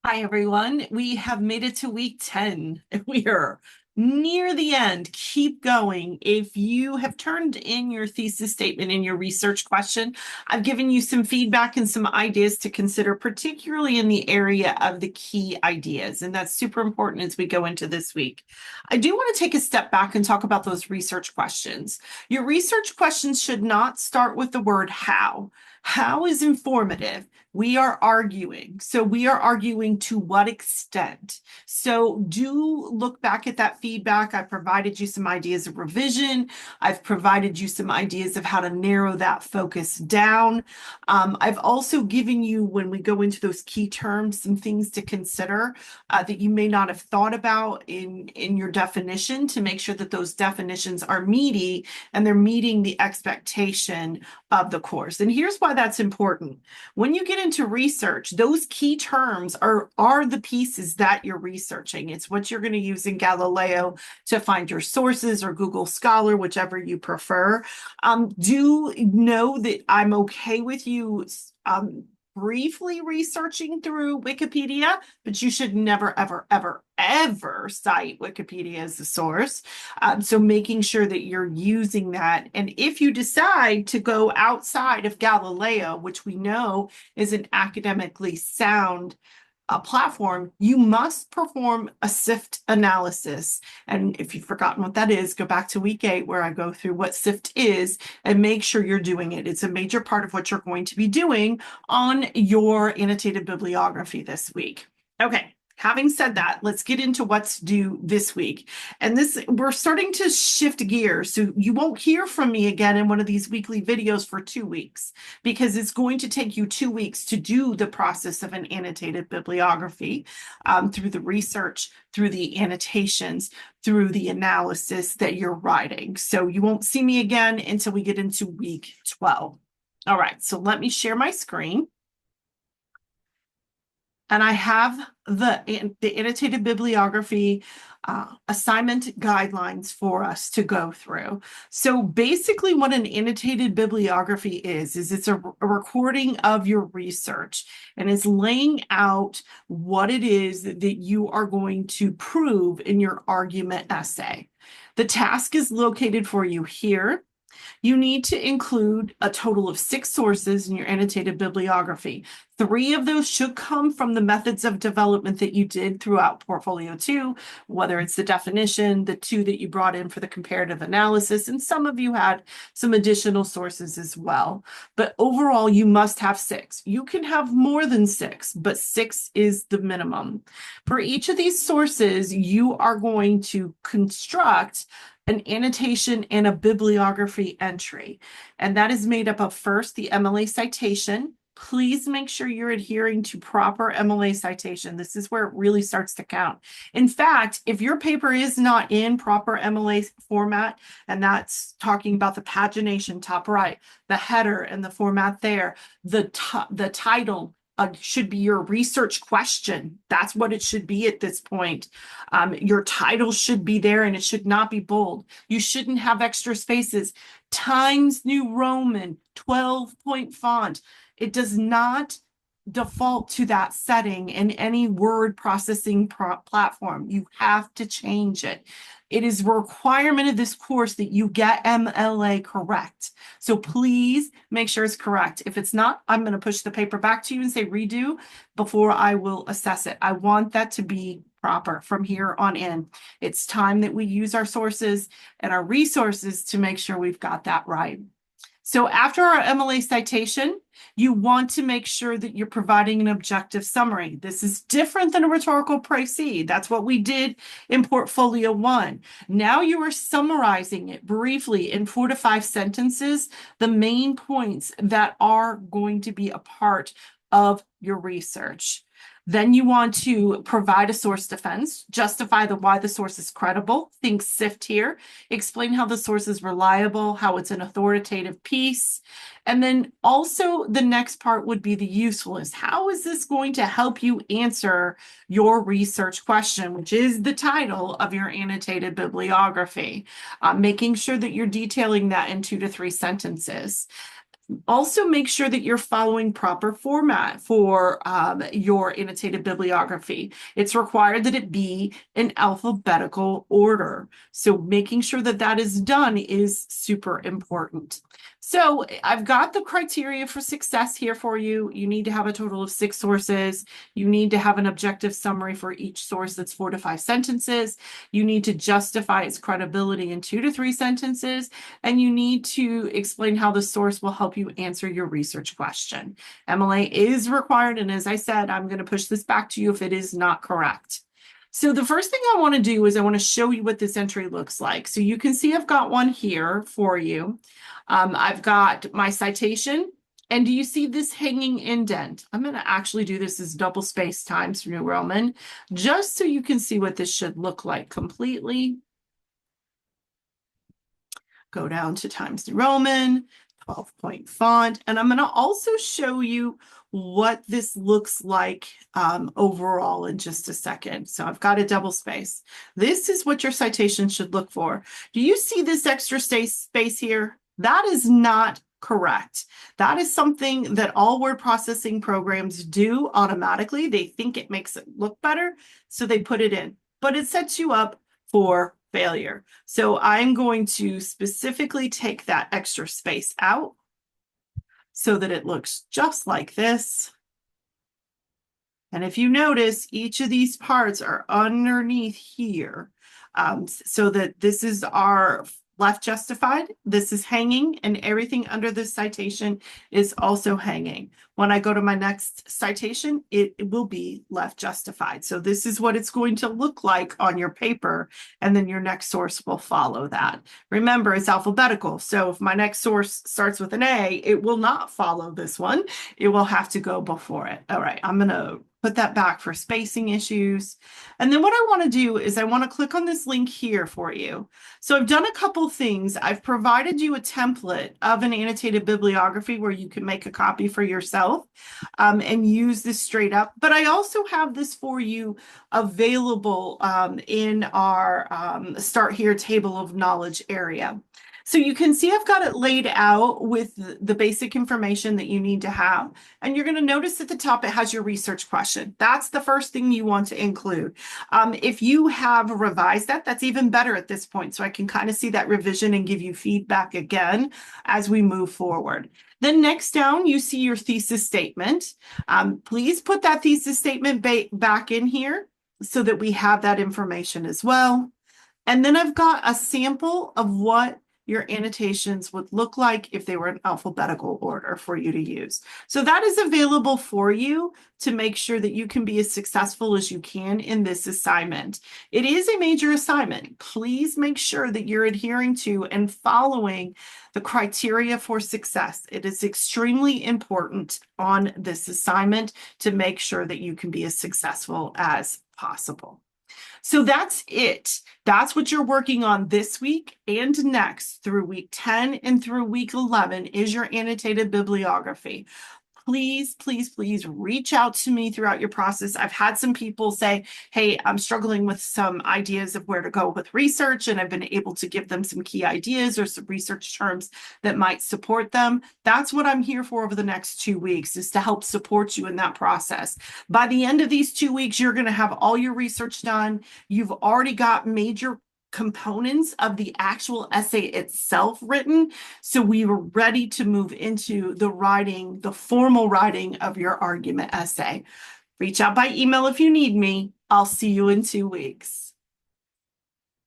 Hi, everyone. We have made it to week 10. We are near the end. Keep going. If you have turned in your thesis statement and your research question, I've given you some feedback and some ideas to consider, particularly in the area of the key ideas. And that's super important as we go into this week. I do want to take a step back and talk about those research questions. Your research questions should not start with the word how. How is informative. We are arguing. So we are arguing to what extent. So do look back at that feedback. I provided you some ideas of revision. I've provided you some ideas of how to narrow that focus down. I've also given you, when we go into those key terms, some things to consider that you may not have thought about in your definition to make sure that those definitions are meaty and they're meeting the expectation of the course. And here's why that's important. When you get into research, those key terms are the pieces that you're researching. It's what you're going to use in Galileo to find your sources, or Google Scholar, whichever you prefer. Do know that I'm okay with you briefly researching through Wikipedia, but you should never, ever, ever, ever cite Wikipedia as the source. So making sure that you're using that. And if you decide to go outside of Galileo, which we know is an academically sound platform, you must perform a SIFT analysis. And if you've forgotten what that is, go back to week 8 where I go through what SIFT is and make sure you're doing it. It's a major part of what you're going to be doing on your annotated bibliography this week. Okay. Having said that, let's get into what's due this week. And we're starting to shift gears. So you won't hear from me again in one of these weekly videos for 2 weeks, because it's going to take you 2 weeks to do the process of an annotated bibliography through the research, through the annotations, through the analysis that you're writing. So you won't see me again until we get into week 12. All right, so let me share my screen. And I have the annotated bibliography assignment guidelines for us to go through. So basically what an annotated bibliography is it's a recording of your research, and it's laying out what it is that you are going to prove in your argument essay. The task is located for you here. You need to include a total of 6 sources in your annotated bibliography. 3 of those should come from the methods of development that you did throughout Portfolio 2, whether it's the definition, the 2 that you brought in for the comparative analysis, and some of you had some additional sources as well. But overall, you must have 6. You can have more than 6, but 6 is the minimum. For each of these sources, you are going to construct an annotation and a bibliography entry. And that is made up of, first, the MLA citation. Please make sure you're adhering to proper MLA citation. This is where it really starts to count. In fact, if your paper is not in proper MLA format, and that's talking about the pagination, top right, the header and the format there, the title, should be your research question. That's what it should be at this point. Your title should be there, and it should not be bold. You shouldn't have extra spaces. Times New Roman, 12-point font. It does not default to that setting in any word processing platform. You have to change it. It is a requirement of this course that you get MLA correct. So please make sure it's correct. If it's not, I'm going to push the paper back to you and say redo before I will assess it. I want that to be proper from here on in. It's time that we use our sources and our resources to make sure we've got that right. So after our MLA citation, you want to make sure that you're providing an objective summary. This is different than a rhetorical précis. That's what we did in Portfolio 1. Now you are summarizing it briefly in 4 to 5 sentences, the main points that are going to be a part of your research. Then you want to provide a source defense, justify why the source is credible. Think SIFT here. Explain how the source is reliable, how it's an authoritative piece. And then also the next part would be the usefulness. How is this going to help you answer your research question, which is the title of your annotated bibliography? Making sure that you're detailing that in 2 to 3 sentences. Also, make sure that you're following proper format for your annotated bibliography. It's required that it be in alphabetical order. So making sure that that is done is super important. So I've got the criteria for success here for you. You need to have a total of 6 sources. You need to have an objective summary for each source that's 4 to 5 sentences. You need to justify its credibility in 2 to 3 sentences. And you need to explain how the source will help you answer your research question. MLA is required. And as I said, I'm going to push this back to you if it is not correct. So the first thing I want to do is I want to show you what this entry looks like. So you can see I've got one here for you. I've got my citation. And do you see this hanging indent? I'm going to actually do this as double space Times New Roman, just so you can see what this should look like completely. Go down to Times New Roman, 12-point font. And I'm going to also show you what this looks like overall in just a second. So I've got a double space. This is what your citation should look for. Do you see this extra space here? That is not correct. That is something that all word processing programs do automatically. They think it makes it look better, so they put it in. But it sets you up for failure. So I'm going to specifically take that extra space out so that it looks just like this. And if you notice, each of these parts are underneath here, so that this is our left justified, this is hanging, and everything under this citation is also hanging. When I go to my next citation, it will be left justified. So this is what it's going to look like on your paper, and then your next source will follow that. Remember, it's alphabetical. So if my next source starts with an A, it will not follow this one. It will have to go before it. All right, I'm going to put that back for spacing issues. And then what I want to do is I want to click on this link here for you. So I've done a couple things. I've provided you a template of an annotated bibliography where you can make a copy for yourself and use this straight up. But I also have this for you available in our Start Here table of knowledge area. So you can see I've got it laid out with the basic information that you need to have. And you're going to notice at the top it has your research question. That's the first thing you want to include. If you have revised that, that's even better at this point. So I can kind of see that revision and give you feedback again as we move forward. Then next down, you see your thesis statement. Please put that thesis statement back in here so that we have that information as well. And then I've got a sample of what your annotations would look like if they were in alphabetical order for you to use. So that is available for you to make sure that you can be as successful as you can in this assignment. It is a major assignment. Please make sure that you're adhering to and following the criteria for success. It is extremely important on this assignment to make sure that you can be as successful as possible. So that's it. That's what you're working on this week and next through week 10 and through week 11 is your annotated bibliography. Please, please, please reach out to me throughout your process. I've had some people say, hey, I'm struggling with some ideas of where to go with research, and I've been able to give them some key ideas or some research terms that might support them. That's what I'm here for over the next 2 weeks, is to help support you in that process. By the end of these 2 weeks, you're going to have all your research done. You've already got major components of the actual essay itself written. So we were ready to move into the writing, the formal writing of your argument essay. Reach out by email if you need me. I'll see you in 2 weeks.